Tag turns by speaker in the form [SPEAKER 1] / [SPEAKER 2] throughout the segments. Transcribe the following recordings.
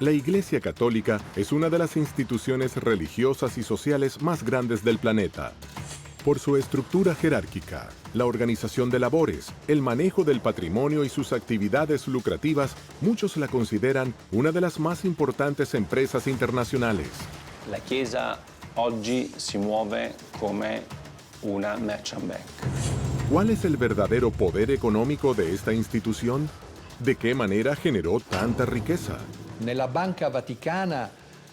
[SPEAKER 1] La Iglesia Católica es una de las instituciones religiosas y sociales más grandes del planeta. Por su estructura jerárquica, la organización de labores, el manejo del patrimonio y sus actividades lucrativas, muchos la consideran una de las más importantes empresas internacionales.
[SPEAKER 2] La Chiesa oggi si muove come una merchant bank.
[SPEAKER 1] ¿Cuál es el verdadero poder económico de esta institución? ¿De qué manera generó tanta riqueza?
[SPEAKER 3] Nella Banca Vaticana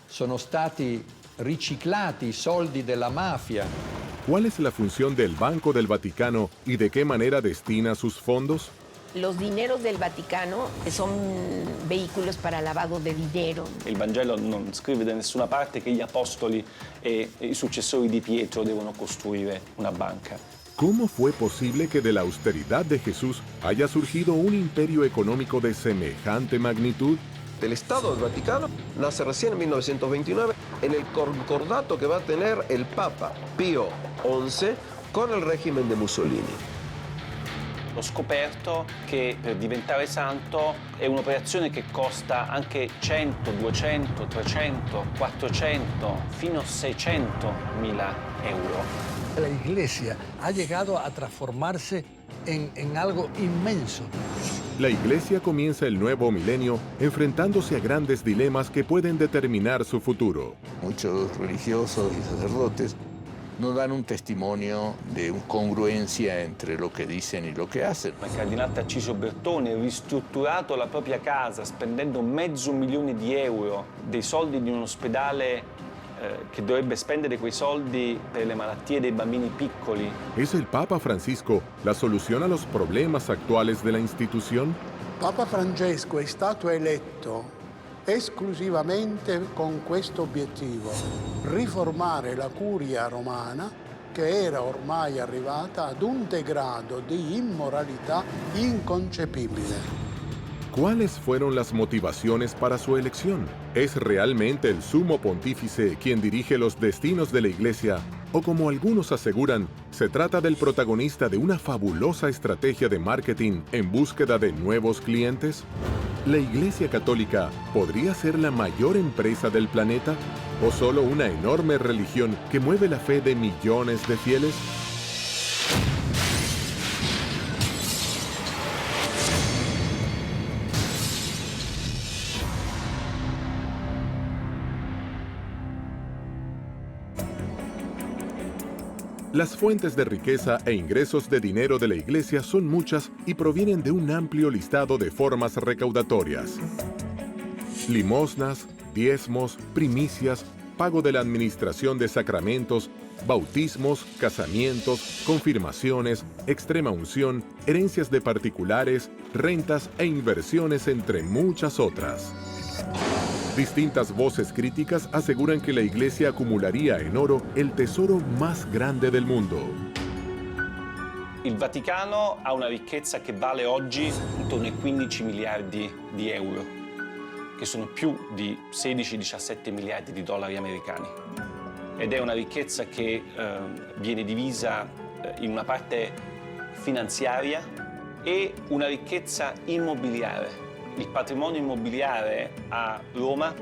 [SPEAKER 3] sono stati riciclati i soldi della mafia.
[SPEAKER 1] ¿Cuál es la función del Banco del Vaticano y de qué manera destina sus fondos?
[SPEAKER 4] Los dineros del Vaticano son vehículos para lavado de dinero.
[SPEAKER 2] Il Vangelo non scrive da nessuna parte che gli apostoli e i successori di Pietro devono costruire una banca.
[SPEAKER 1] ¿Cómo fue posible que de la austeridad de Jesús haya surgido un imperio económico de semejante magnitud?
[SPEAKER 5] El Estado del Vaticano nace recién en 1929 en el concordato que va a tener el Papa Pío XI con il regime di Mussolini.
[SPEAKER 2] Ho scoperto che per diventare santo è un'operazione che costa anche 100, 200, 300, 400, fino a 600 mila euro.
[SPEAKER 6] La Iglesia ha llegado a transformarse en algo inmenso.
[SPEAKER 1] La Iglesia comienza el nuevo milenio enfrentándose a grandes dilemas que pueden determinar su futuro.
[SPEAKER 7] Muchos religiosos y sacerdotes no dan un testimonio de congruencia entre lo che dicono e lo che hacen.
[SPEAKER 2] Il cardinale Tarcisio Bertone ha ristrutturato la propria casa spendendo $500.000 dei soldi di un ospedale che dovrebbe spendere quei soldi per le malattie dei bambini piccoli.
[SPEAKER 1] ¿Es el Papa Francisco la solución a los problemas actuales de la institución?
[SPEAKER 8] Papa Francesco è stato eletto esclusivamente con questo obiettivo: riformare la curia romana, che era ormai arrivata ad un degrado di immoralità inconcepibile.
[SPEAKER 1] ¿Cuáles fueron las motivaciones para su elección? ¿Es realmente el sumo pontífice quien dirige los destinos de la Iglesia? ¿O como algunos aseguran, se trata del protagonista de una fabulosa estrategia de marketing en búsqueda de nuevos clientes? ¿La Iglesia Católica podría ser la mayor empresa del planeta? ¿O solo una enorme religión que mueve la fe de millones de fieles? Las fuentes de riqueza e ingresos de dinero de la Iglesia son muchas y provienen de un amplio listado de formas recaudatorias. Limosnas, diezmos, primicias, pago de la administración de sacramentos, bautismos, casamientos, confirmaciones, extrema unción, herencias de particulares, rentas e inversiones, entre muchas otras. Distintas voces críticas aseguran que la Iglesia acumularía en oro el tesoro más grande del mundo.
[SPEAKER 2] Il Vaticano ha una ricchezza che vale oggi intorno ai 15 miliardi di euro, che sono più di 16-17 miliardi di dollari americani. Ed è una ricchezza che viene divisa in una parte finanziaria e una ricchezza immobiliare. Il patrimonio immobiliare a Roma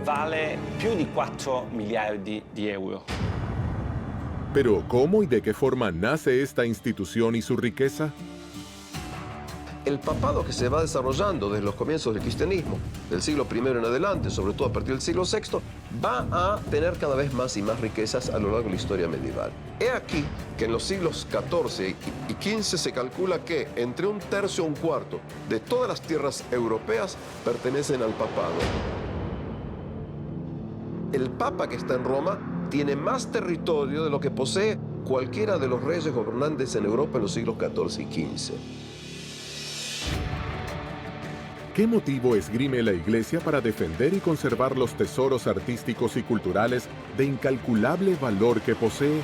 [SPEAKER 2] vale più di 4 miliardi di euro.
[SPEAKER 1] Pero, ¿cómo y de qué forma nace esta institución y su riqueza?
[SPEAKER 5] El papado que se va desarrollando desde los comienzos del cristianismo, del siglo I en adelante, sobre todo a partir del siglo VI, va a tener cada vez más y más riquezas a lo largo de la historia medieval. He aquí que en los siglos XIV y XV se calcula que entre un tercio y un cuarto de todas las tierras europeas pertenecen al papado. El papa que está en Roma tiene más territorio de lo que posee cualquiera de los reyes gobernantes en Europa en los siglos XIV y XV.
[SPEAKER 1] ¿Qué motivo esgrime la Iglesia para defender y conservar los tesoros artísticos y culturales de incalculable valor que posee?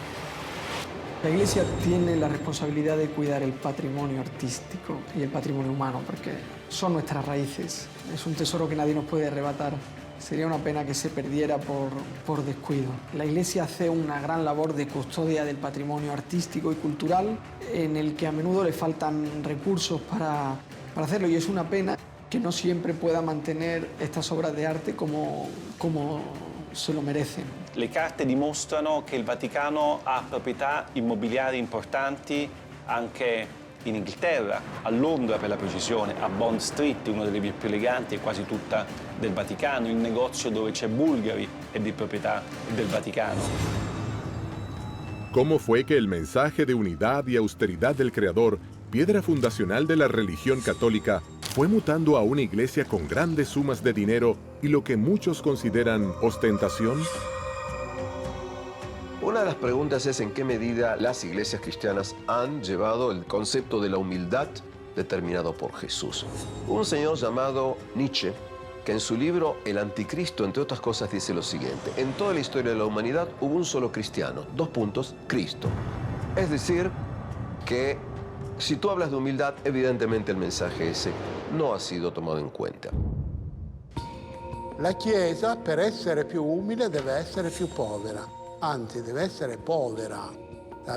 [SPEAKER 9] La Iglesia tiene la responsabilidad de cuidar el patrimonio artístico y el patrimonio humano, porque son nuestras raíces. Es un tesoro que nadie nos puede arrebatar. Sería una pena que se perdiera por descuido. La Iglesia hace una gran labor de custodia del patrimonio artístico y cultural, en el que a menudo le faltan recursos para hacerlo, y es una pena que no siempre pueda mantener estas obras de arte como se lo merecen.
[SPEAKER 2] Le carte dimostrano che il Vaticano ha proprietà immobiliari importanti anche in Inghilterra, a Londra per la precisione, a Bond Street, una delle vie più eleganti e quasi tutta del Vaticano, il negozio dove c'è Bulgari è di proprietà del Vaticano.
[SPEAKER 1] ¿Cómo fue que el mensaje de unidad y austeridad del Creador, piedra fundacional de la religión católica, fue mutando a una iglesia con grandes sumas de dinero y lo que muchos consideran ostentación?
[SPEAKER 5] Una de las preguntas es en qué medida las iglesias cristianas han llevado el concepto de la humildad determinado por Jesús. Un señor llamado Nietzsche, que en su libro El Anticristo, entre otras cosas, dice lo siguiente: en toda la historia de la humanidad hubo un solo cristiano, Cristo. Es decir, que si tú hablas de humildad, evidentemente el mensaje ese no ha sido tomado en cuenta.
[SPEAKER 8] La Chiesa, per essere più umile, deve essere più povera. Anzi, deve essere povera.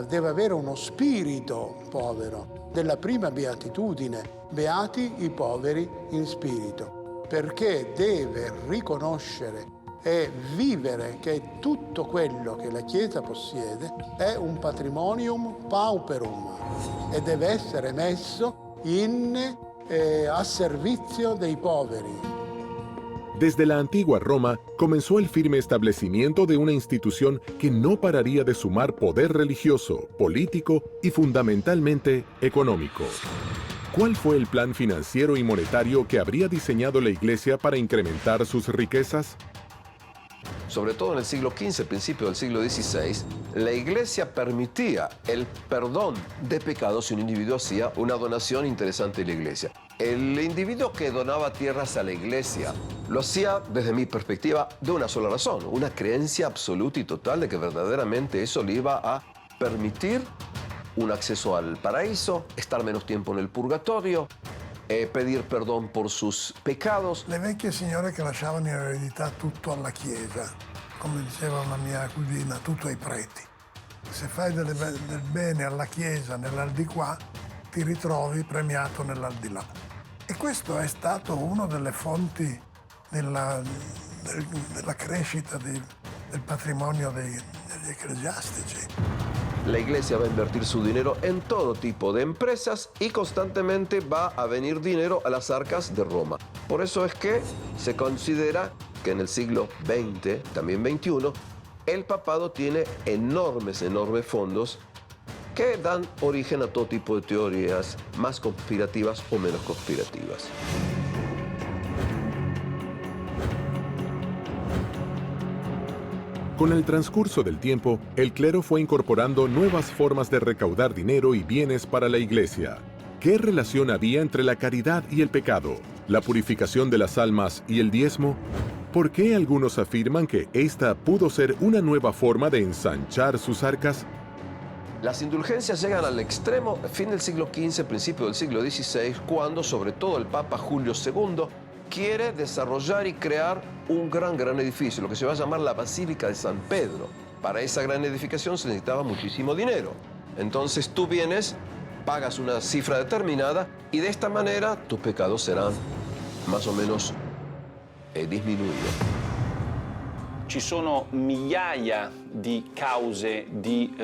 [SPEAKER 8] Deve avere uno spirito povero. Della prima beatitudine, beati i poveri in spirito, perché deve riconoscere e vivere che tutto quello che la Chiesa possiede è un patrimonium pauperum e deve essere messo a servizio dei poveri.
[SPEAKER 1] Desde la antigua Roma comenzó el firme establecimiento de una institución que no pararía de sumar poder religioso, político y fundamentalmente económico. ¿Cuál fue el plan financiero y monetario que habría diseñado la Iglesia para incrementar sus riquezas?
[SPEAKER 5] Sobre todo en el siglo XV, principio del siglo XVI, la Iglesia permitía el perdón de pecados si un individuo hacía una donación interesante a la Iglesia. El individuo que donaba tierras a la Iglesia lo hacía, desde mi perspectiva, de una sola razón: una creencia absoluta y total de que verdaderamente eso le iba a permitir un acceso al paraíso, estar menos tiempo en el purgatorio, pedir perdón por sus pecados.
[SPEAKER 10] Le vecchie signore che lasciavano in eredità tutto alla Chiesa, come diceva una mia cugina, tutto ai preti. Se fai del bene alla Chiesa nell'aldilà, ti ritrovi premiato nell'aldilà. E questo è stato una delle fonti della crescita del patrimonio degli ecclesiastici.
[SPEAKER 5] La Iglesia va a invertir su dinero en todo tipo de empresas y constantemente va a venir dinero a las arcas de Roma. Por eso es que se considera que en el siglo XX, también XXI, el papado tiene enormes fondos que dan origen a todo tipo de teorías más conspirativas o menos conspirativas.
[SPEAKER 1] Con el transcurso del tiempo, el clero fue incorporando nuevas formas de recaudar dinero y bienes para la Iglesia. ¿Qué relación había entre la caridad y el pecado? ¿La purificación de las almas y el diezmo? ¿Por qué algunos afirman que esta pudo ser una nueva forma de ensanchar sus arcas?
[SPEAKER 5] Las indulgencias llegan al extremo fin del siglo XV, principio del siglo XVI, cuando sobre todo el Papa Julio II quiere desarrollar y crear un gran edificio, lo que se va a llamar la Basílica de San Pedro. Para esa gran edificación se necesitaba muchísimo dinero. Entonces tú vienes, pagas una cifra determinada y de esta manera tus pecados serán más o menos disminuidos.
[SPEAKER 2] Ci sono migliaia di cause di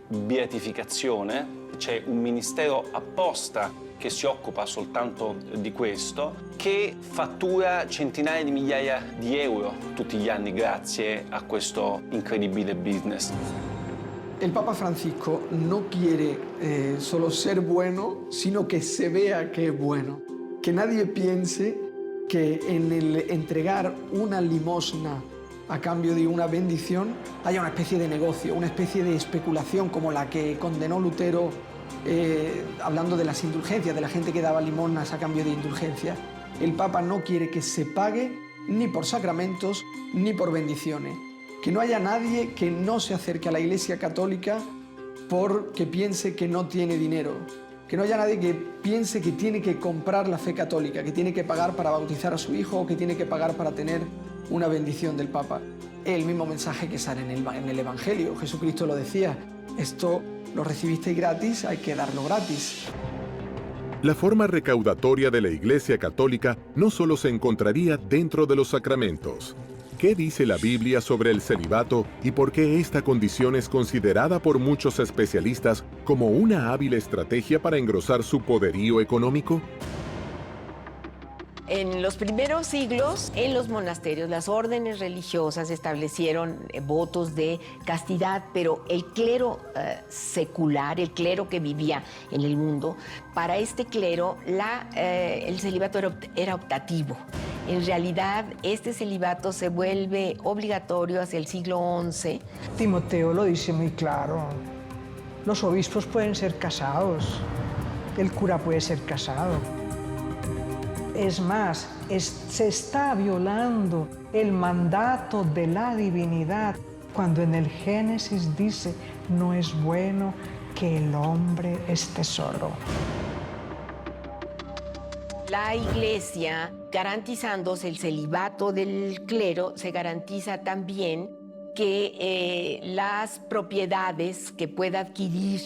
[SPEAKER 2] beatificazione, c'è un ministero apposta che si occupa soltanto di questo, che fattura centinaia di migliaia di euro tutti gli anni grazie a questo incredibile business.
[SPEAKER 9] El Papa Francisco no quiere solo ser bueno, sino que se vea que es bueno. Que nadie piense que en el entregar una limosna a cambio de una bendición haya una especie de negocio, una especie de especulación como la que condenó Lutero hablando de las indulgencias, de la gente que daba limosnas a cambio de indulgencias. El Papa no quiere que se pague ni por sacramentos ni por bendiciones. Que no haya nadie que no se acerque a la Iglesia Católica porque piense que no tiene dinero. Que no haya nadie que piense que tiene que comprar la fe católica, que tiene que pagar para bautizar a su hijo o que tiene que pagar para tener una bendición del Papa. El mismo mensaje que sale en el Evangelio. Jesucristo lo decía, esto lo recibisteis gratis, hay que darlo gratis.
[SPEAKER 1] La forma recaudatoria de la Iglesia Católica no solo se encontraría dentro de los sacramentos. ¿Qué dice la Biblia sobre el celibato y por qué esta condición es considerada por muchos especialistas como una hábil estrategia para engrosar su poderío económico?
[SPEAKER 4] En los primeros siglos, en los monasterios, las órdenes religiosas establecieron votos de castidad, pero el clero secular, el clero que vivía en el mundo, para este clero el celibato era optativo. En realidad, este celibato se vuelve obligatorio hacia el siglo XI.
[SPEAKER 9] Timoteo lo dice muy claro. Los obispos pueden ser casados, el cura puede ser casado. Es más, se está violando el mandato de la divinidad cuando en el Génesis dice, no es bueno que el hombre esté solo.
[SPEAKER 4] La Iglesia, garantizándose el celibato del clero, se garantiza también que las propiedades que pueda adquirir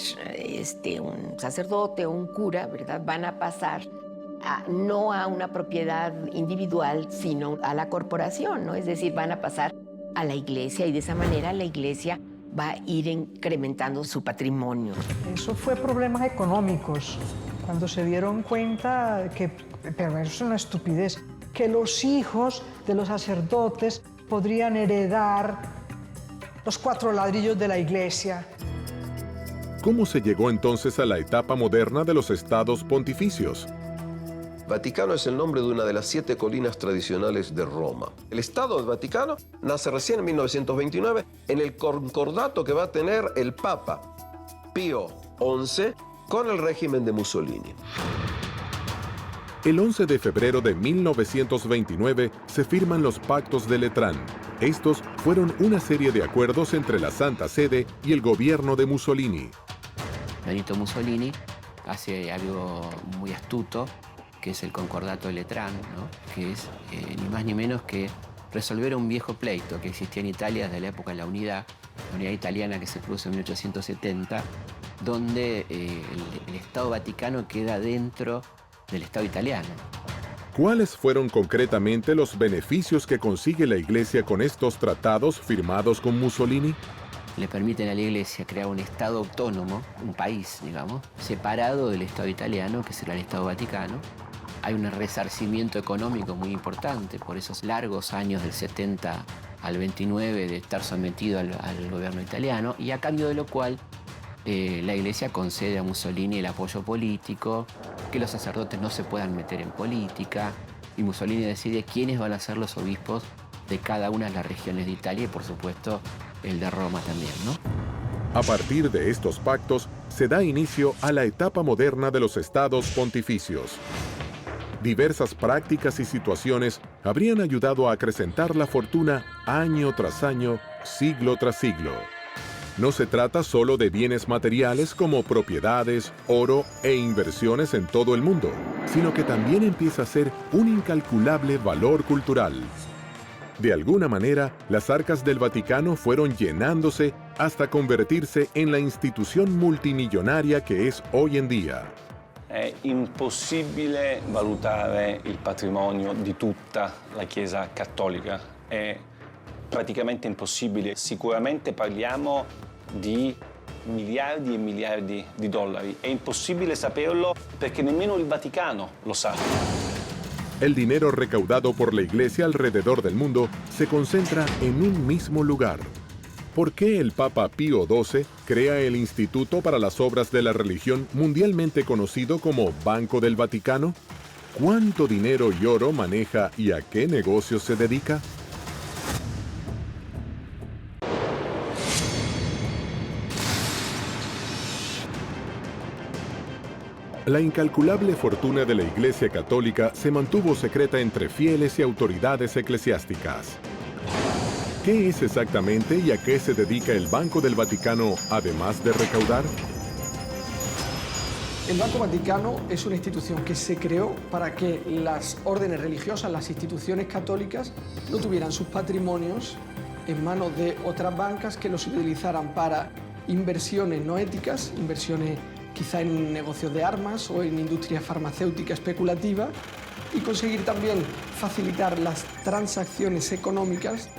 [SPEAKER 4] un sacerdote o un cura, ¿verdad?, van a pasar no a una propiedad individual, sino a la corporación, ¿no? Es decir, van a pasar a la Iglesia y de esa manera la Iglesia va a ir incrementando su patrimonio.
[SPEAKER 9] Eso fue problemas económicos, cuando se dieron cuenta pero eso es una estupidez, que los hijos de los sacerdotes podrían heredar los 4 ladrillos de la Iglesia.
[SPEAKER 1] ¿Cómo se llegó entonces a la etapa moderna de los estados pontificios?
[SPEAKER 5] Vaticano es el nombre de una de las 7 colinas tradicionales de Roma. El Estado del Vaticano nace recién en 1929 en el concordato que va a tener el Papa Pío XI con el régimen de Mussolini.
[SPEAKER 1] El 11 de febrero de 1929 se firman los Pactos de Letrán. Estos fueron una serie de acuerdos entre la Santa Sede y el gobierno de Mussolini.
[SPEAKER 11] Benito Mussolini hace algo muy astuto, que es el Concordato de Letrán, ¿no?, que es ni más ni menos que resolver un viejo pleito que existía en Italia desde la época de la unidad italiana que se produce en 1870, donde el Estado Vaticano queda dentro del Estado italiano.
[SPEAKER 1] ¿Cuáles fueron concretamente los beneficios que consigue la Iglesia con estos tratados firmados con Mussolini?
[SPEAKER 11] Le permiten a la Iglesia crear un Estado autónomo, un país, digamos, separado del Estado italiano, que será el Estado Vaticano. Hay un resarcimiento económico muy importante por esos largos años del 70 al 29 de estar sometido al gobierno italiano, y a cambio de lo cual la Iglesia concede a Mussolini el apoyo político, que los sacerdotes no se puedan meter en política, y Mussolini decide quiénes van a ser los obispos de cada una de las regiones de Italia y, por supuesto, el de Roma también, ¿no?
[SPEAKER 1] A partir de estos pactos, se da inicio a la etapa moderna de los estados pontificios. Diversas prácticas y situaciones habrían ayudado a acrecentar la fortuna año tras año, siglo tras siglo. No se trata solo de bienes materiales como propiedades, oro e inversiones en todo el mundo, sino que también empieza a ser un incalculable valor cultural. De alguna manera, las arcas del Vaticano fueron llenándose hasta convertirse en la institución multimillonaria que es hoy en día.
[SPEAKER 2] È impossibile valutare il patrimonio di tutta la Chiesa cattolica. È praticamente impossibile. Sicuramente parliamo di miliardi e miliardi di dollari. È impossibile saperlo perché nemmeno il Vaticano lo sa.
[SPEAKER 1] El dinero recaudado por la Iglesia alrededor del mundo se concentra en un mismo lugar. ¿Por qué el Papa Pío XII crea el Instituto para las Obras de la Religión, mundialmente conocido como Banco del Vaticano? ¿Cuánto dinero y oro maneja y a qué negocios se dedica? La incalculable fortuna de la Iglesia Católica se mantuvo secreta entre fieles y autoridades eclesiásticas. ¿Qué es exactamente y a qué se dedica el Banco del Vaticano, además de recaudar?
[SPEAKER 9] El Banco Vaticano es una institución que se creó para que las órdenes religiosas, las instituciones católicas, no tuvieran sus patrimonios en manos de otras bancas que los utilizaran para inversiones no éticas, inversiones quizá en negocios de armas o en industria farmacéutica especulativa, y conseguir también facilitar las transacciones económicas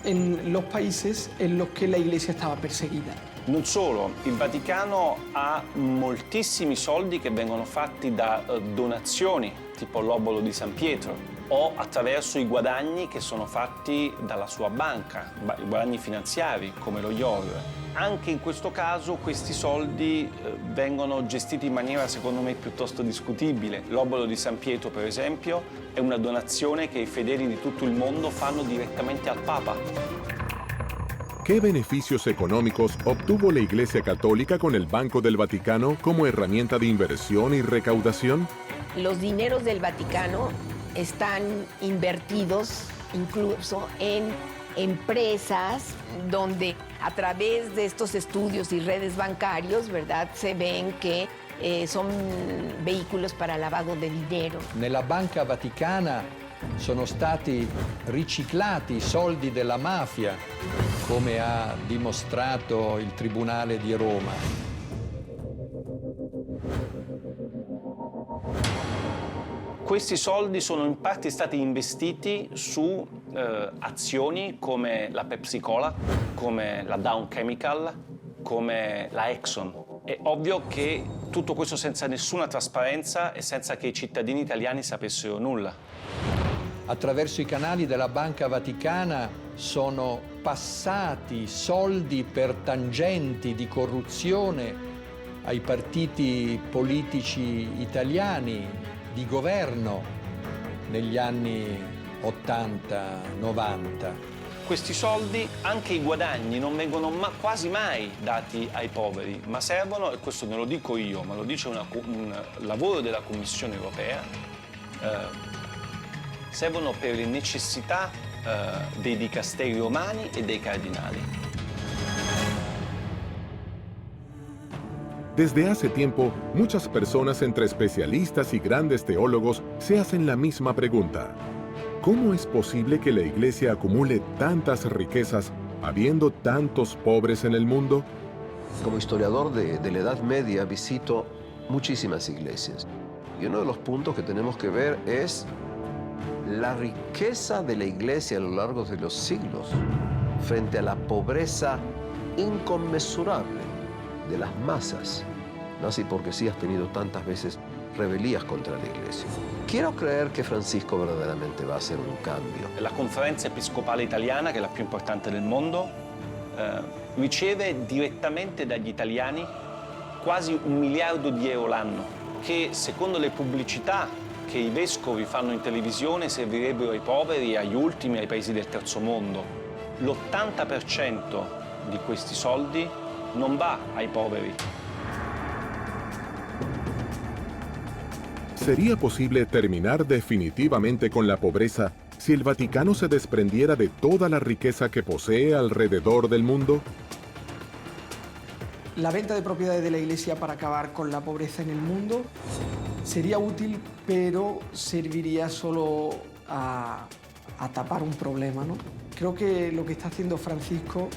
[SPEAKER 9] en los países en los che la Iglesia stava perseguita.
[SPEAKER 2] Non solo, il Vaticano ha moltissimi soldi che vengono fatti da donazioni, tipo l'obolo di San Pietro, o attraverso i guadagni che sono fatti dalla sua banca, i guadagni finanziari come lo IOR. Anche in questo caso questi soldi vengono gestiti in maniera secondo me piuttosto discutibile. L'obolo di San Pietro, per esempio, è una donazione che i fedeli di tutto il mondo fanno direttamente al Papa.
[SPEAKER 1] ¿Qué beneficios económicos obtuvo la Iglesia Católica con el Banco del Vaticano como herramienta de inversión y recaudación?
[SPEAKER 4] Los dineros del Vaticano están invertidos incluso en empresas donde a través de estos estudios y redes bancarios, ¿verdad?, se ven que son vehículos para lavado de dinero.
[SPEAKER 3] Nella Banca Vaticana sono stati riciclati i soldi della mafia, come ha dimostrato il Tribunale di Roma.
[SPEAKER 2] Questi soldi sono in parte stati investiti su azioni come la Pepsi Cola, come la Dow Chemical, come la Exxon. È ovvio che tutto questo senza nessuna trasparenza e senza che i cittadini italiani sapessero nulla.
[SPEAKER 3] Attraverso i canali della Banca Vaticana sono passati soldi per tangenti di corruzione ai partiti politici italiani di governo negli anni 80-90.
[SPEAKER 2] Questi soldi, anche i guadagni, non vengono quasi mai dati ai poveri, ma servono, e questo non lo dico io, ma lo dice un lavoro della Commissione europea, servono per le necessità dei dicasteri romani e dei cardinali.
[SPEAKER 1] Desde hace tiempo, muchas personas entre especialistas y grandes teólogos se hacen la misma pregunta. ¿Cómo es posible que la Iglesia acumule tantas riquezas habiendo tantos pobres en el mundo?
[SPEAKER 5] Como historiador de la Edad Media visito muchísimas iglesias. Y uno de los puntos que tenemos que ver es la riqueza de la Iglesia a lo largo de los siglos frente a la pobreza inconmensurable de las masas. No así porque sí has tenido tantas veces rebelías contra la Iglesia. Quiero creer que Francisco verdaderamente va a hacer un cambio.
[SPEAKER 2] La Conferenza Episcopale Italiana, che è la più importante del mondo, riceve direttamente dagli italiani quasi 1 miliardo di euro l'anno, che secondo le pubblicità che i vescovi fanno in televisione servirebbero ai poveri, agli ultimi, ai paesi del terzo mondo. L'80% di questi soldi non va ai poveri.
[SPEAKER 1] ¿Sería posible terminar definitivamente con la pobreza si el Vaticano se desprendiera de toda la riqueza que posee alrededor del mundo?
[SPEAKER 9] La venta de propiedades de la Iglesia para acabar con la pobreza en el mundo sería útil, pero serviría solo a tapar un problema, ¿no? Creo que lo que está haciendo Francisco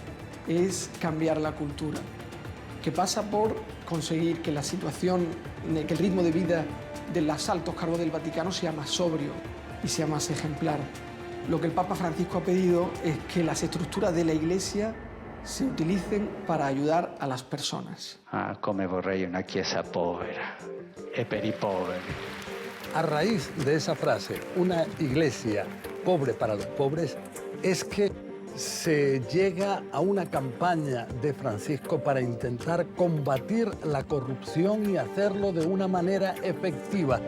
[SPEAKER 9] es cambiar la cultura, que pasa por conseguir que la situación, que el ritmo de vida de los altos cargos del Vaticano sea más sobrio y sea más ejemplar. Lo que el Papa Francisco ha pedido es que las estructuras de la Iglesia se utilicen para ayudar a las personas.
[SPEAKER 12] Ah, come vorrei una chiesa povera e per i poveri.
[SPEAKER 6] A raíz de esa frase, una iglesia pobre para los pobres, es que se llega a una campaña de Francisco para intentar combatir la corrupción y hacerlo de una manera effettiva.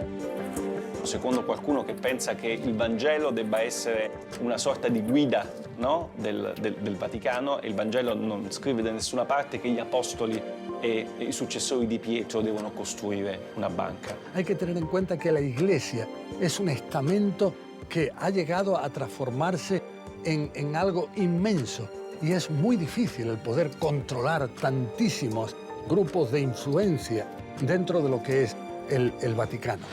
[SPEAKER 2] Secondo qualcuno che pensa che il Vangelo debba essere una sorta di guida, no? del Vaticano, e il Vangelo non scrive da nessuna parte che gli apostoli e i successori di Pietro devono costruire una banca.
[SPEAKER 6] Hay que tener en cuenta que la Iglesia es un estamento que ha llegado a transformarse en algo inmenso y es muy difícil el poder controlar tantísimos grupos de influencia dentro de lo que es el Vaticano.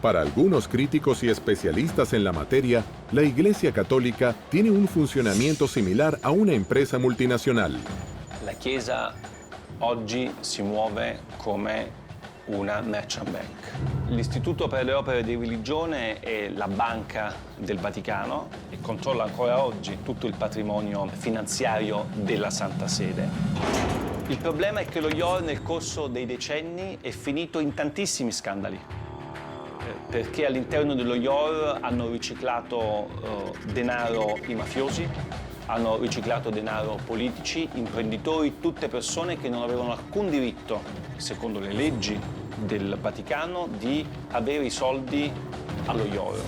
[SPEAKER 1] Para algunos críticos y especialistas en la materia, la Iglesia Católica tiene un funcionamiento similar a una empresa multinacional.
[SPEAKER 2] La Chiesa oggi si muove come una merchant bank. L'Istituto per le opere di religione è la banca del Vaticano e controlla ancora oggi tutto il patrimonio finanziario della Santa Sede. Il problema è che lo IOR nel corso dei decenni è finito in tantissimi scandali, perché all'interno dello IOR hanno riciclato denaro i mafiosi, hanno riciclato denaro politici, imprenditori, tutte persone che non avevano alcun diritto, secondo le leggi del Vaticano, di avere i soldi allo IOR.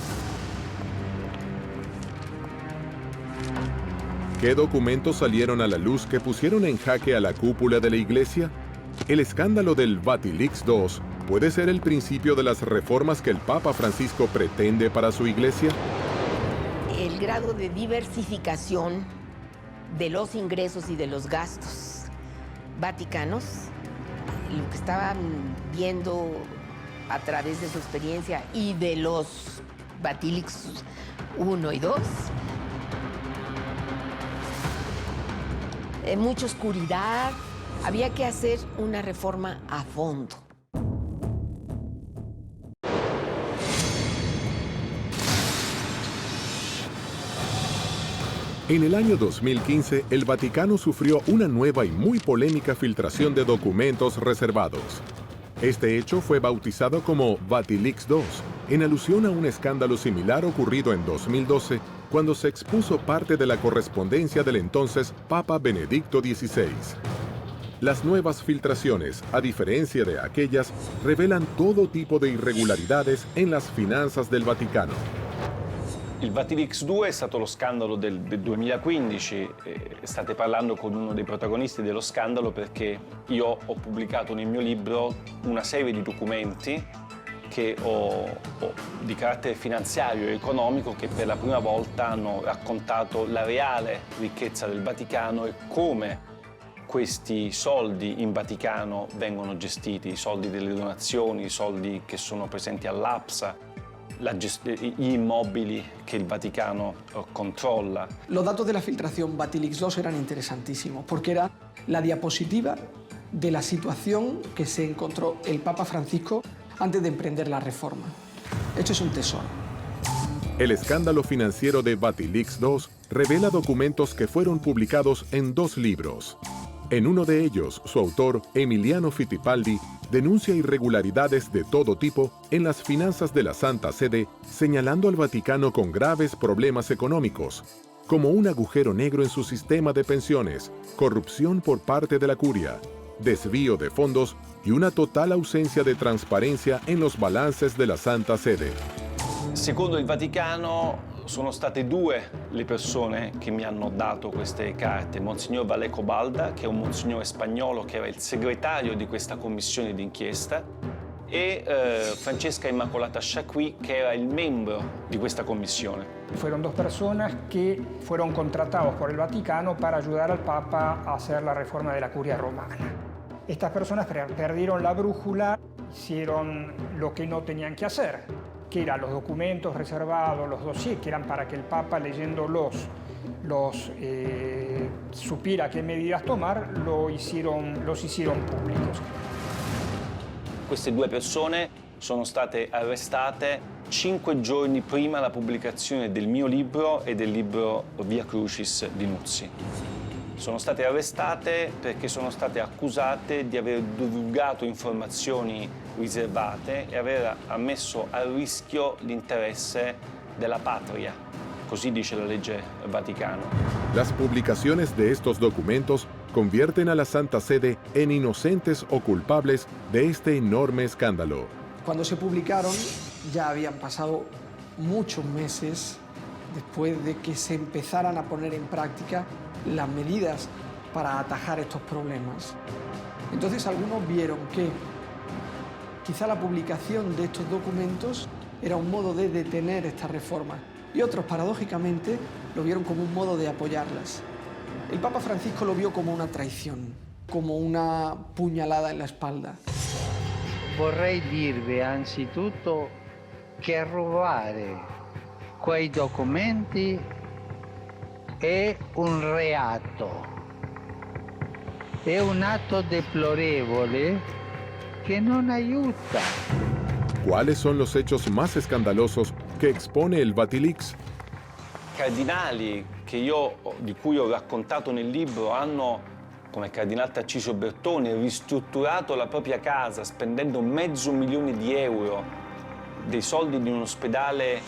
[SPEAKER 1] ¿Qué documentos salieron a la luz que pusieron en jaque a la cúpula de la Iglesia? El escándalo del Vatilix II puede ser el principio de las reformas que el Papa Francisco pretende para su Iglesia.
[SPEAKER 4] El grado de diversificación de los ingresos y de los gastos vaticanos, lo que estaban viendo a través de su experiencia y de los Vatilix 1 y 2, mucha oscuridad, había que hacer una reforma a fondo.
[SPEAKER 1] En el año 2015, el Vaticano sufrió una nueva y muy polémica filtración de documentos reservados. Este hecho fue bautizado como Vatilix II, en alusión a un escándalo similar ocurrido en 2012, cuando se expuso parte de la correspondencia del entonces Papa Benedicto XVI. Las nuevas filtraciones, a diferencia de aquellas, revelan todo tipo de irregolaridades en las finanzas del Vaticano.
[SPEAKER 2] Il Vatilix 2 è stato lo scandalo del 2015, state parlando con uno dei protagonisti dello scandalo perché io ho pubblicato nel mio libro una serie di documenti che di carattere finanziario e economico che per la prima volta hanno raccontato la reale ricchezza del Vaticano e come questi soldi in Vaticano vengono gestiti, i soldi delle donazioni, i soldi che sono presenti all'APSA, gli immobili que el Vaticano controla.
[SPEAKER 9] Los datos de la filtración Vatilix II eran interesantísimos porque era la diapositiva de la situación que se encontró el Papa Francisco antes de emprender la reforma. Esto es un tesoro.
[SPEAKER 1] El escándalo financiero de Vatilix II revela documentos que fueron publicados en 2 libros. En uno de ellos, su autor, Emiliano Fittipaldi, denuncia irregularidades de todo tipo en las finanzas de la Santa Sede, señalando al Vaticano con graves problemas económicos, como un agujero negro en su sistema de pensiones, corrupción por parte de la curia, desvío de fondos y una total ausencia de transparencia en los balances de la Santa Sede.
[SPEAKER 2] Secondo il Vaticano sono state 2 le persone che mi hanno dato queste carte, Monsignor Valeco Balda, che è un monsignore spagnolo che era il segretario di questa commissione d'inchiesta, e Francesca Immacolata Chacqui, che era il membro di questa commissione.
[SPEAKER 13] Fueron 2 personas que fueron contratados por el Vaticano para ayudar al Papa a hacer la reforma de la curia romana. Estas personas perdieron la brújula, hicieron lo que no tenían que hacer, que eran los documentos reservados, los dossiers, que eran para que el Papa leyéndolos supiera qué medidas tomar, los hicieron públicos.
[SPEAKER 2] Queste 2 persone sono state arrestate 5 giorni prima la pubblicazione del mio libro e del libro Via Crucis di Nuzzi. Sono state arrestate perché sono state accusate di aver divulgato informazioni riservate e aver messo a rischio l'interesse della patria. Così dice la legge Vaticano.
[SPEAKER 1] Las publicaciones de estos documentos convierten a la Santa Sede en inocentes o culpables de este enorme escándalo.
[SPEAKER 9] Cuando se publicaron ya habían pasado muchos meses después de que se empezaran a poner en práctica las medidas para atajar estos problemas. Entonces algunos vieron que quizá la publicación de estos documentos era un modo de detener esta reforma y otros, paradójicamente, lo vieron como un modo de apoyarlas. El Papa Francisco lo vio como una traición, como una puñalada en la espalda.
[SPEAKER 12] Vorrei dirvi anzitutto che rubare quei documenti è un reato. è un atto deplorevole che non aiuta.
[SPEAKER 1] ¿Cuáles son los hechos más escandalosos que expone el Vatilix?
[SPEAKER 2] Cardinali di cui ho raccontato nel libro hanno, come il cardinale Tarcisio Bertone, ristrutturato la propria casa spendendo €500.000, dei soldi di un ospedale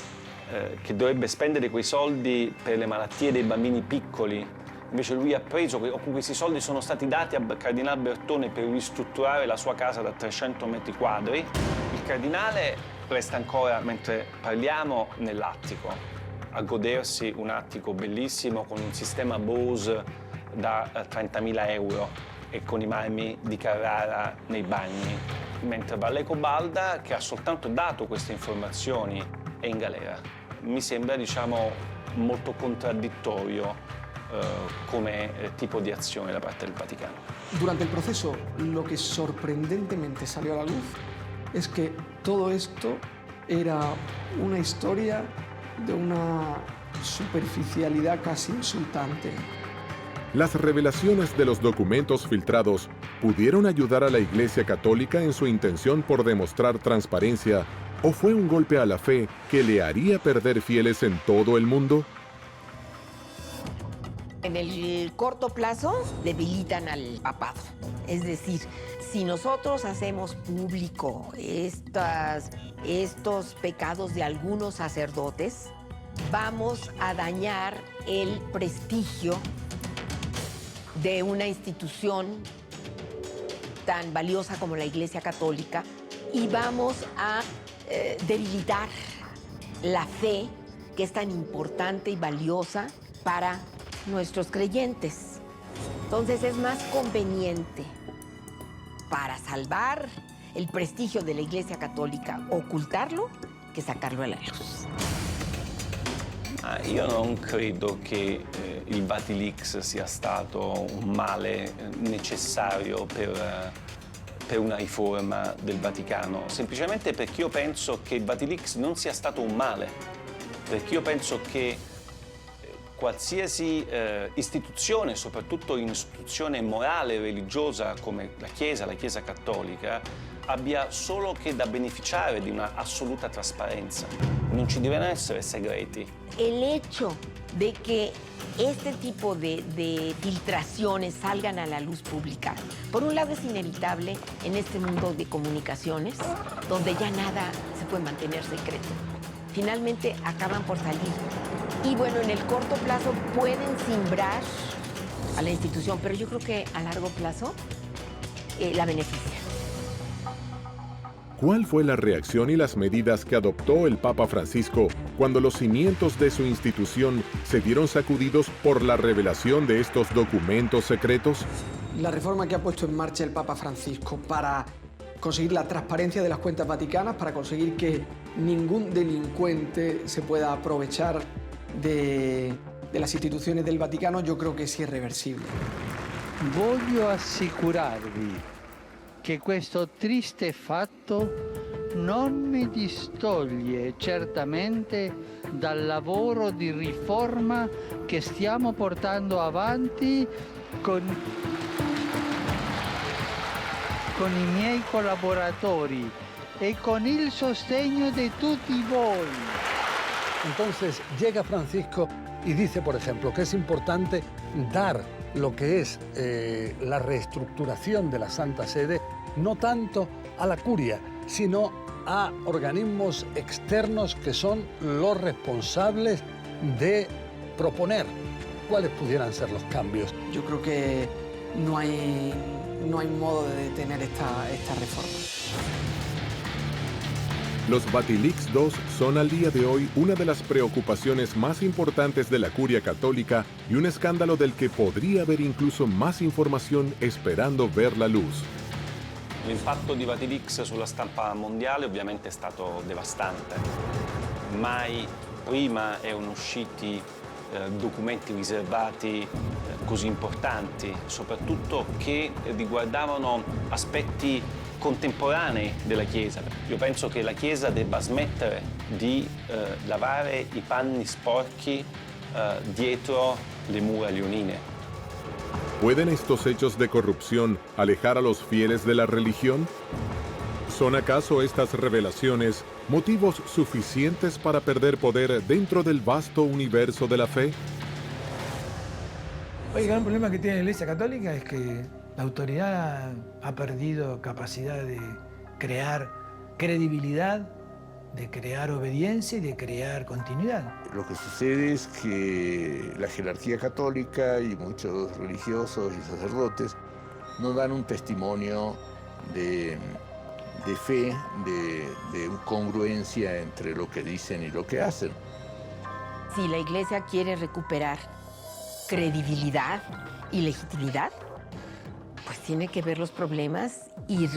[SPEAKER 2] che dovrebbe spendere quei soldi per le malattie dei bambini piccoli. Invece lui ha preso, questi soldi sono stati dati al cardinale Bertone per ristrutturare la sua casa da 300 metri quadri. Il cardinale resta ancora, mentre parliamo, nell'attico, a godersi un attico bellissimo con un sistema Bose da €30.000 e con i marmi di Carrara nei bagni, mentre Valleco-Balda, che ha soltanto dato queste informazioni, è in galera. Mi sembra, molto contraddittorio come tipo di acción da parte del Vaticano.
[SPEAKER 9] Durante el proceso, lo que sorprendentemente salió a la luz es que todo esto era una historia de una superficialidad casi insultante.
[SPEAKER 1] Las revelaciones de los documentos filtrados pudieron ayudar a la Iglesia Católica en su intención por demostrar transparencia, ¿o fue un golpe a la fe que le haría perder fieles en todo el mundo?
[SPEAKER 4] En el corto plazo debilitan al papado. Es decir, si nosotros hacemos público estos pecados de algunos sacerdotes, vamos a dañar el prestigio de una institución tan valiosa como la Iglesia Católica y vamos a debilitar la fe que es tan importante y valiosa para nuestros creyentes. Entonces es más conveniente para salvar el prestigio de la Iglesia Católica ocultarlo che sacarlo alla luz.
[SPEAKER 2] Io non credo che il Vatilix sia stato un male necessario per una riforma del Vaticano, semplicemente perché io penso che il Vatilix non sia stato un male, perché io penso che qualsiasi istituzione, soprattutto un'istituzione morale e religiosa come la Chiesa Cattolica, abbia solo che da beneficiare di una assoluta trasparenza. Non ci devono essere segreti.
[SPEAKER 4] El hecho de que este tipo de filtraciones salgan a la luz pública, por un lado es inevitable en este mundo de comunicaciones, donde ya nada se puede mantener secreto. Finalmente acaban por salir. Y bueno, en el corto plazo pueden simbrar a la institución, pero yo creo que a largo plazo la beneficia.
[SPEAKER 1] ¿Cuál fue la reacción y las medidas que adoptó el Papa Francisco cuando los cimientos de su institución se vieron sacudidos por la revelación de estos documentos secretos?
[SPEAKER 9] La reforma que ha puesto en marcha el Papa Francisco para conseguir la transparencia de las cuentas vaticanas, para conseguir que ningún delincuente se pueda aprovechar de las instituciones del Vaticano, yo creo que sí es irreversible.
[SPEAKER 12] Voglio assicurarvi che questo triste fatto non mi distoglie certamente dal lavoro di riforma che stiamo portando avanti con i miei collaboratori e con il sostegno di tutti voi.
[SPEAKER 6] Entonces llega Francisco y dice, por ejemplo, que es importante dar lo que es la reestructuración de la Santa Sede, no tanto a la curia, sino a organismos externos que son los responsables de proponer cuáles pudieran ser los cambios.
[SPEAKER 9] Yo creo que no hay modo de detener esta reforma.
[SPEAKER 1] Los Vatilix II son al día de hoy una de las preocupaciones más importantes de la curia católica y un escándalo del que podría haber incluso más información esperando ver la luz.
[SPEAKER 2] L'impatto di Vatilix sulla stampa mondiale ovviamente è stato devastante. Mai prima erano usciti documenti riservati così importanti, soprattutto che riguardavano aspetti contemporanei della Chiesa. Io penso che la Chiesa debba smettere di lavare i panni sporchi dietro le mura leonine.
[SPEAKER 1] ¿Pueden estos hechos de corrupción alejar a los fieles de la religión? ¿Son acaso estas revelaciones motivos suficientes para perder poder dentro del vasto universo de la fe?
[SPEAKER 14] El gran problema que tiene la Iglesia Católica es que la autoridad ha perdido capacidad de crear credibilidad, de crear obediencia y de crear continuidad.
[SPEAKER 7] Lo que sucede es que la jerarquía católica y muchos religiosos y sacerdotes no dan un testimonio de fe, de congruencia entre lo que dicen y lo que hacen.
[SPEAKER 4] Si la Iglesia quiere recuperar credibilidad y legitimidad, pues tiene que ver los problemas y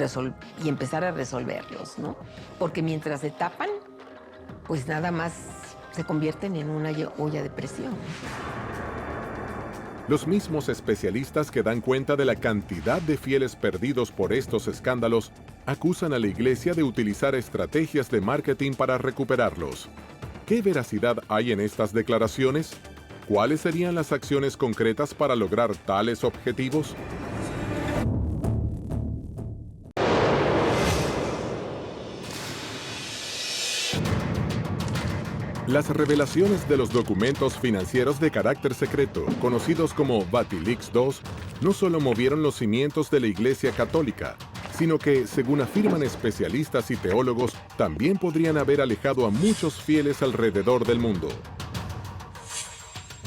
[SPEAKER 4] empezar a resolverlos, ¿no? Porque mientras se tapan, pues nada más se convierten en una olla de presión.
[SPEAKER 1] Los mismos especialistas que dan cuenta de la cantidad de fieles perdidos por estos escándalos acusan a la Iglesia de utilizar estrategias de marketing para recuperarlos. ¿Qué veracidad hay en estas declaraciones? ¿Cuáles serían las acciones concretas para lograr tales objetivos? Las revelaciones de los documentos financieros de carácter secreto, conocidos como Vatilix II, no solo movieron los cimientos de la Iglesia Católica, sino que, según afirman especialistas y teólogos, también podrían haber alejado a muchos fieles alrededor del mundo.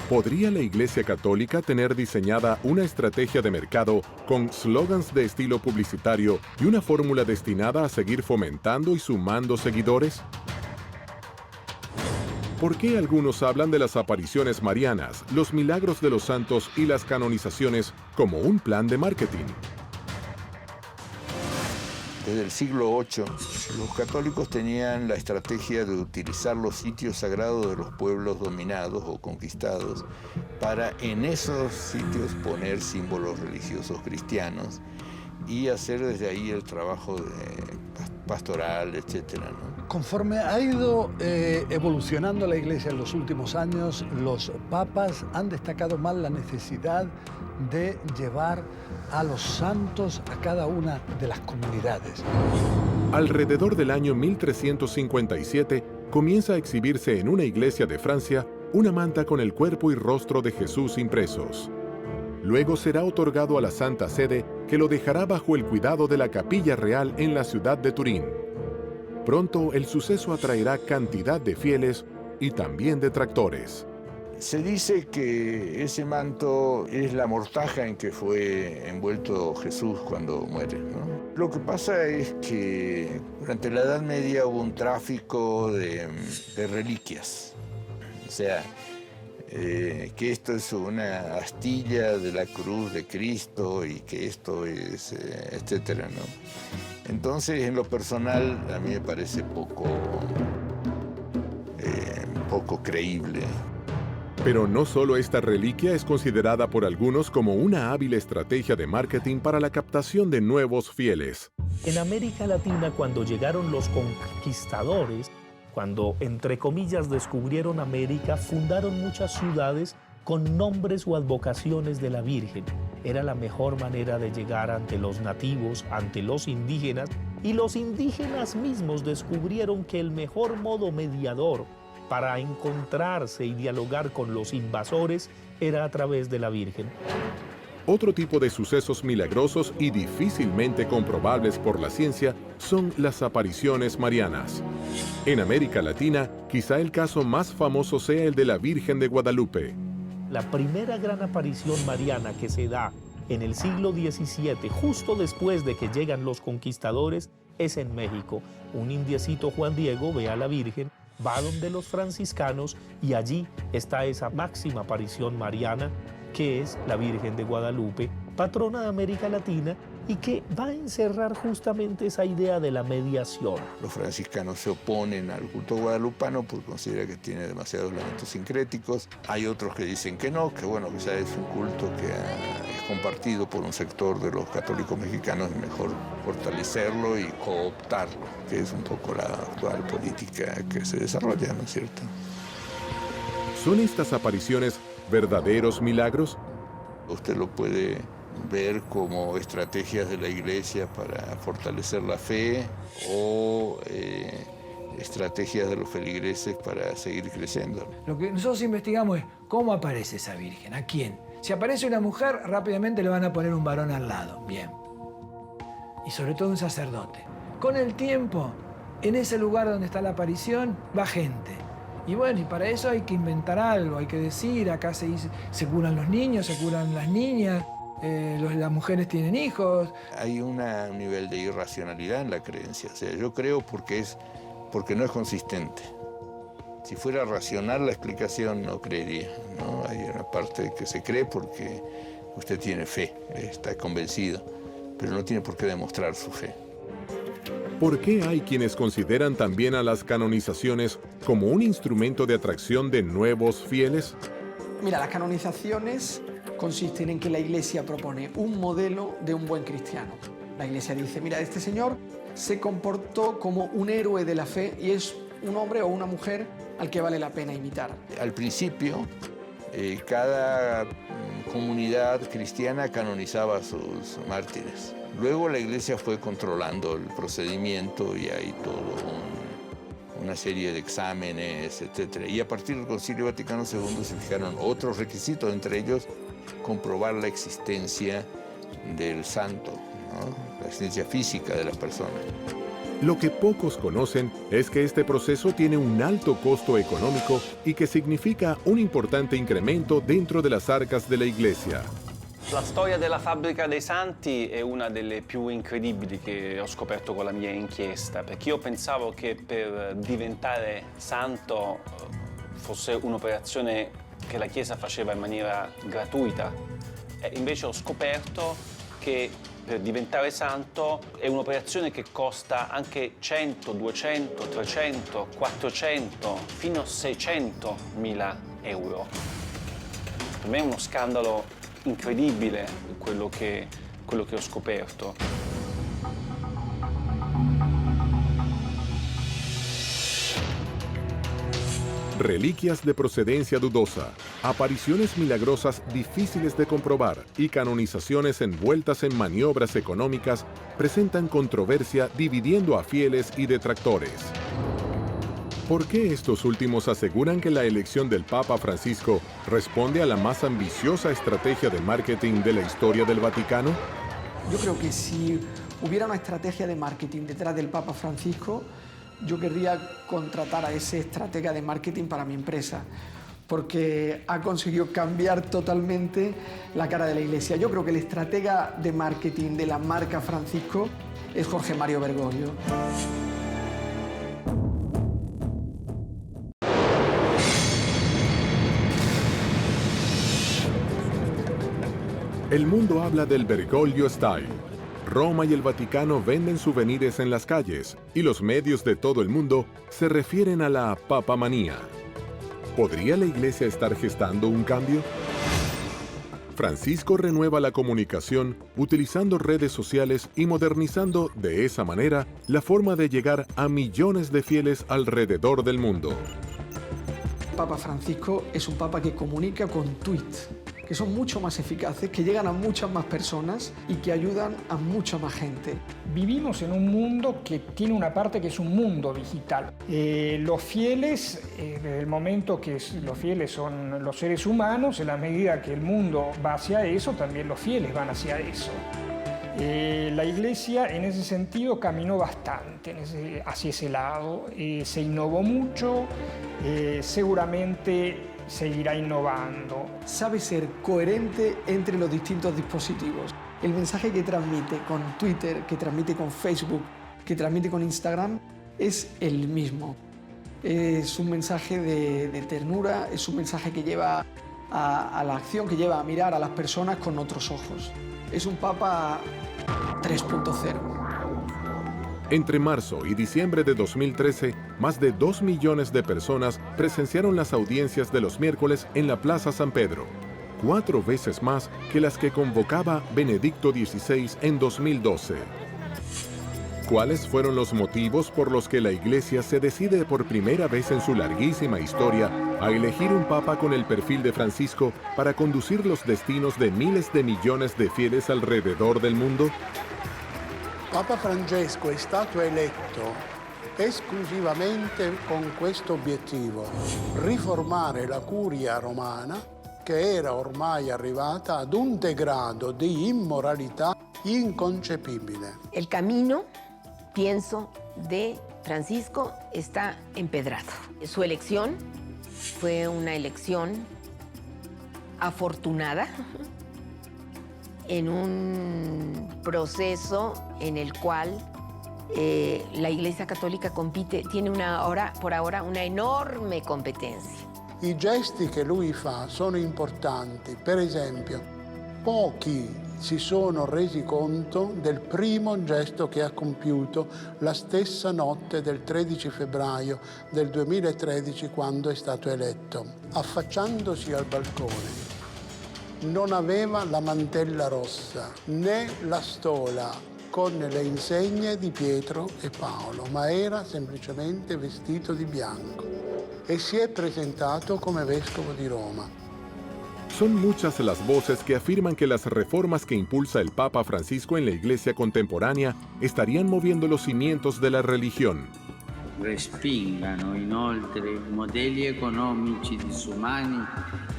[SPEAKER 1] ¿Podría la Iglesia Católica tener diseñada una estrategia de mercado con slogans de estilo publicitario y una fórmula destinada a seguir fomentando y sumando seguidores? ¿Por qué algunos hablan de las apariciones marianas, los milagros de los santos y las canonizaciones como un plan de marketing?
[SPEAKER 7] Desde el siglo VIII, los católicos tenían la estrategia de utilizar los sitios sagrados de los pueblos dominados o conquistados para en esos sitios poner símbolos religiosos cristianos y hacer desde ahí el trabajo pastoral, etcétera, ¿no?
[SPEAKER 6] Conforme ha ido evolucionando la Iglesia en los últimos años, los papas han destacado más la necesidad de llevar a los santos a cada una de las comunidades.
[SPEAKER 1] Alrededor del año 1357 comienza a exhibirse en una iglesia de Francia una manta con el cuerpo y rostro de Jesús impresos. Luego será otorgado a la Santa Sede, que lo dejará bajo el cuidado de la Capilla Real en la ciudad de Turín. Pronto el suceso atraerá cantidad de fieles y también detractores.
[SPEAKER 7] Se dice que ese manto es la mortaja en que fue envuelto Jesús cuando muere, ¿no? Lo que pasa es que durante la Edad Media hubo un tráfico de reliquias. O sea, que esto es una astilla de la cruz de Cristo y que esto es, etcétera, ¿no? Entonces, en lo personal, a mí me parece poco creíble.
[SPEAKER 1] Pero no solo esta reliquia es considerada por algunos como una hábil estrategia de marketing para la captación de nuevos fieles.
[SPEAKER 15] En América Latina, cuando llegaron los conquistadores, cuando, entre comillas, descubrieron América, fundaron muchas ciudades con nombres o advocaciones de la Virgen. Era la mejor manera de llegar ante los nativos, ante los indígenas, y los indígenas mismos descubrieron que el mejor modo mediador para encontrarse y dialogar con los invasores era a través de la Virgen.
[SPEAKER 1] Otro tipo de sucesos milagrosos y difícilmente comprobables por la ciencia son las apariciones marianas. En América Latina, quizá el caso más famoso sea el de la Virgen de Guadalupe.
[SPEAKER 15] La primera gran aparición mariana que se da en el siglo XVII, justo después de que llegan los conquistadores, es en México. Un indiecito Juan Diego ve a la Virgen, va donde los franciscanos y allí está esa máxima aparición mariana que es la Virgen de Guadalupe, patrona de América Latina, y que va a encerrar justamente esa idea de la mediación.
[SPEAKER 7] Los franciscanos se oponen al culto guadalupano porque consideran que tiene demasiados elementos sincréticos. Hay otros que dicen que no, que bueno, que ya es un culto que es compartido por un sector de los católicos mexicanos, es mejor fortalecerlo y cooptarlo, que es un poco la actual política que se desarrolla, ¿no es cierto?
[SPEAKER 1] ¿Son estas apariciones verdaderos milagros?
[SPEAKER 7] Usted lo puede ver como estrategias de la Iglesia para fortalecer la fe o estrategias de los feligreses para seguir creciendo.
[SPEAKER 14] Lo que nosotros investigamos es cómo aparece esa Virgen, a quién. Si aparece una mujer, rápidamente le van a poner un varón al lado, bien. Y sobre todo un sacerdote. Con el tiempo, en ese lugar donde está la aparición, va gente. Y bueno, y para eso hay que inventar algo, hay que decir, acá se curan los niños, se curan las niñas, las mujeres tienen hijos.
[SPEAKER 7] Hay un nivel de irracionalidad en la creencia. O sea, yo creo porque no es consistente. Si fuera racional la explicación no creería, ¿no? Hay una parte que se cree porque usted tiene fe, está convencido, pero no tiene por qué demostrar su fe.
[SPEAKER 1] ¿Por qué hay quienes consideran también a las canonizaciones como un instrumento de atracción de nuevos fieles?
[SPEAKER 9] Mira, las canonizaciones consisten en que la Iglesia propone un modelo de un buen cristiano. La Iglesia dice, mira, este señor se comportó como un héroe de la fe y es un hombre o una mujer al que vale la pena imitar.
[SPEAKER 7] Al principio, cada comunidad cristiana canonizaba a sus mártires. Luego la Iglesia fue controlando el procedimiento y hay toda una serie de exámenes, etc. Y a partir del Concilio Vaticano II se fijaron otros requisitos, entre ellos comprobar la existencia del santo, ¿no? La existencia física de las personas.
[SPEAKER 1] Lo que pocos conocen es que este proceso tiene un alto costo económico y que significa un importante incremento dentro de las arcas de la Iglesia.
[SPEAKER 2] La storia della fabbrica dei santi è una delle più incredibili che ho scoperto con la mia inchiesta, perché io pensavo che per diventare santo fosse un'operazione che la Chiesa faceva in maniera gratuita. E invece ho scoperto che per diventare santo è un'operazione che costa anche 100, 200, 300, 400, fino a 600.000 euro. Per me è uno scandalo incredibile quello che ho scoperto.
[SPEAKER 1] Reliquias de procedencia dudosa, apariciones milagrosas difíciles de comprobar y canonizaciones envueltas en maniobras económicas presentan controversia dividiendo a fieles y detractores. ¿Por qué estos últimos aseguran que la elección del Papa Francisco responde a la más ambiciosa estrategia de marketing de la historia del Vaticano?
[SPEAKER 9] Yo creo que si hubiera una estrategia de marketing detrás del Papa Francisco, yo querría contratar a ese estratega de marketing para mi empresa, porque ha conseguido cambiar totalmente la cara de la Iglesia. Yo creo que el estratega de marketing de la marca Francisco es Jorge Mario Bergoglio.
[SPEAKER 1] El mundo habla del Bergoglio Style. Roma y el Vaticano venden souvenirs en las calles y los medios de todo el mundo se refieren a la papamanía. ¿Podría la Iglesia estar gestando un cambio? Francisco renueva la comunicación utilizando redes sociales y modernizando de esa manera la forma de llegar a millones de fieles alrededor del mundo.
[SPEAKER 9] Papa Francisco es un papa que comunica con tweets, que son mucho más eficaces, que llegan a muchas más personas y que ayudan a mucha más gente.
[SPEAKER 13] Vivimos en un mundo que tiene una parte que es un mundo digital. Los fieles, desde el momento que los fieles son los seres humanos, en la medida que el mundo va hacia eso, también los fieles van hacia eso. La Iglesia en ese sentido caminó bastante hacia ese lado, se innovó mucho, seguramente seguirá innovando.
[SPEAKER 9] Sabe ser coherente entre los distintos dispositivos. El mensaje que transmite con Twitter, que transmite con Facebook, que transmite con Instagram, es el mismo. Es un mensaje de ternura, es un mensaje que lleva a la acción, que lleva a mirar a las personas con otros ojos. Es un Papa 3.0.
[SPEAKER 1] Entre marzo y diciembre de 2013, más de 2 millones de personas presenciaron las audiencias de los miércoles en la Plaza San Pedro, 4 veces más que las que convocaba Benedicto XVI en 2012. ¿Cuáles fueron los motivos por los que la Iglesia se decide por primera vez en su larguísima historia a elegir un papa con el perfil de Francisco para conducir los destinos de miles de millones de fieles alrededor del mundo?
[SPEAKER 8] Papa Francesco è stato eletto esclusivamente con questo obiettivo: riformare la curia romana, che era ormai arrivata ad un degrado di immoralità inconcepibile.
[SPEAKER 4] El camino, pienso, de Francisco está empedrado. Su elección fue una elección afortunada en un proceso en el cual la Iglesia Cattolica tiene por ahora una enorme competencia.
[SPEAKER 8] I gesti che lui fa sono importanti. Per esempio, pochi si sono resi conto del primo gesto che ha compiuto la stessa notte del 13 febbraio del 2013, quando è stato eletto. Affacciandosi al balcone, non aveva la mantella rossa né la stola con le insegne di Pietro e Paolo, ma era semplicemente vestito di bianco e si è presentato come vescovo di Roma.
[SPEAKER 1] Son muchas las voces que afirman que las reformas que impulsa el Papa Francisco en la Iglesia contemporánea estarían moviendo los cimientos de la religión.
[SPEAKER 16] Respingano inoltre modelli economici disumani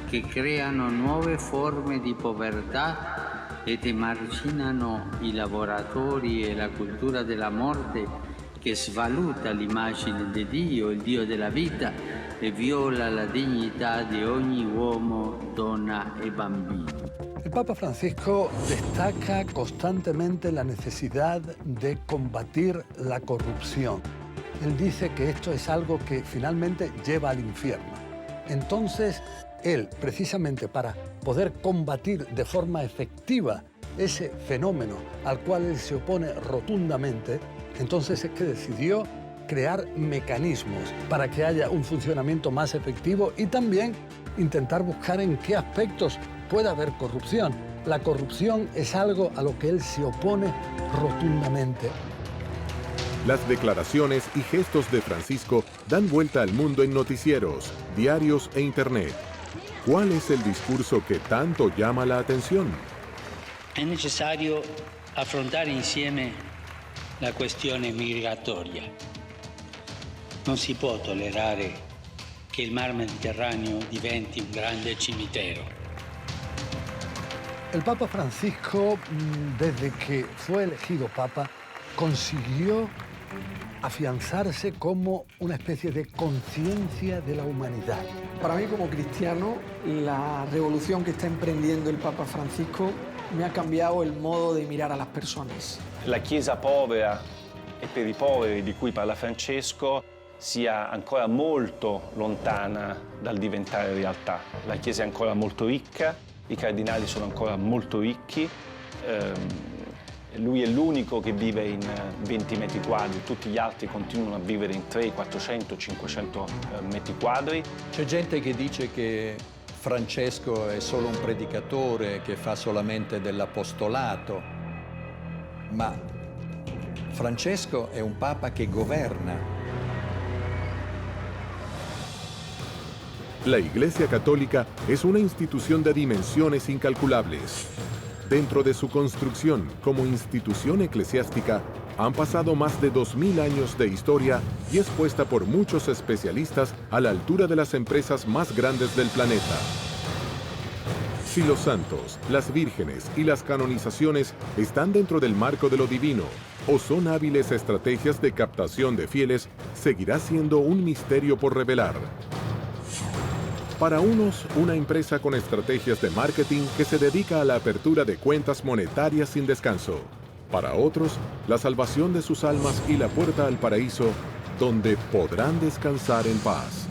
[SPEAKER 16] che creano nuove forme di povertà ed emarginano i lavoratori e la cultura della morte che svaluta l'immagine di Dio, il Dio della vita, e viola la dignità di ogni uomo, donna e bambino.
[SPEAKER 6] El Papa Francisco destaca constantemente la necesidad de combatir la corrupción. Él dice que esto es algo que finalmente lleva al infierno. Entonces, él, precisamente para poder combatir de forma efectiva ese fenómeno al cual él se opone rotundamente, entonces es que decidió crear mecanismos para que haya un funcionamiento más efectivo y también intentar buscar en qué aspectos puede haber corrupción. La corrupción es algo a lo que él se opone rotundamente.
[SPEAKER 1] Las declaraciones y gestos de Francisco dan vuelta al mundo en noticieros, diarios e internet. ¿Cuál es el discurso que tanto llama la atención?
[SPEAKER 16] È necessario affrontare insieme la questione migratoria. Non si può tollerare che il mar Mediterraneo diventi un grande cimitero.
[SPEAKER 6] El Papa Francisco, desde que fue elegido Papa, consiguió afianzarse como una especie de conciencia de la humanidad.
[SPEAKER 9] Para mí, como cristiano, la revolución que está emprendiendo el Papa Francisco me ha cambiado el modo de mirar a las personas.
[SPEAKER 2] La Chiesa povera e per i poveri di cui parla Francesco sia ancora molto lontana dal diventare realtà. La Chiesa è ancora molto ricca, i cardinali sono ancora molto ricchi, lui è l'unico che vive in 20 metri quadri, tutti gli altri continuano a vivere in 300, 400, 500 metri quadri.
[SPEAKER 3] C'è gente che dice che Francesco è solo un predicatore che fa solamente dell'apostolato, ma Francesco è un papa che governa.
[SPEAKER 1] La Iglesia Católica es una institución de dimensiones incalculables. Dentro de su construcción como institución eclesiástica, han pasado más de 2000 años de historia y es puesta por muchos especialistas a la altura de las empresas más grandes del planeta. Si los santos, las vírgenes y las canonizaciones están dentro del marco de lo divino o son hábiles estrategias de captación de fieles, seguirá siendo un misterio por revelar. Para unos, una empresa con estrategias de marketing que se dedica a la apertura de cuentas monetarias sin descanso. Para otros, la salvación de sus almas y la puerta al paraíso, donde podrán descansar en paz.